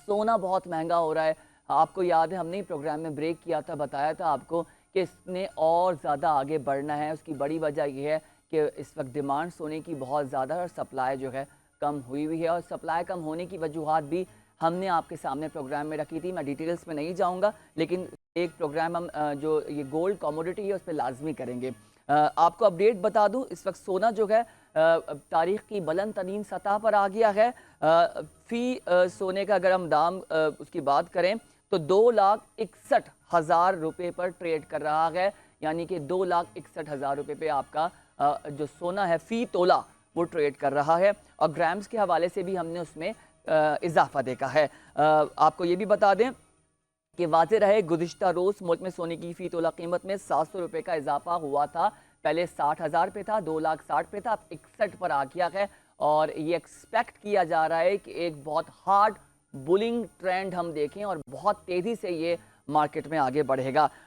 सोना बहुत महंगा हो रहा है। आपको याद है हमने प्रोग्राम में ब्रेक किया था, बताया था आपको कि इसने और ज़्यादा आगे बढ़ना है। उसकी बड़ी वजह यह है कि इस वक्त डिमांड सोने की बहुत ज़्यादा है और सप्लाई जो है कम हुई हुई है। और सप्लाई कम होने की वजूहात भी हमने आपके सामने प्रोग्राम में रखी थी। मैं डिटेल्स में नहीं जाऊंगा, लेकिन एक प्रोग्राम हम जो ये गोल्ड कमोडिटी है उस पर लाजमी करेंगे। आपको अपडेट बता दूं, इस वक्त सोना जो है तारीख की बुलंद तरीन सतह पर आ गया है। फी सोने का अगर हम दाम उसकी बात करें तो 2,61,000 रुपये पर ट्रेड कर रहा है। यानी कि 2,61,000 रुपये पे आपका जो सोना है फी तोला वो ट्रेड कर रहा है। और ग्राम्स के हवाले से भी हमने उसमें इजाफा देखा है। आपको ये भी बता दें कि वाज़ेह रहे गुज़िश्ता रोज़ मुल्क में सोने की फ़ी तोला कीमत में 700 रुपये का इजाफा हुआ था। पहले 60,000 पे था, 2,60,000 पे था, अब 61 पर आ गया है। और ये एक्सपेक्ट किया जा रहा है कि एक बहुत हार्ड बुलिंग ट्रेंड हम देखें और बहुत तेज़ी से ये मार्केट में आगे बढ़ेगा।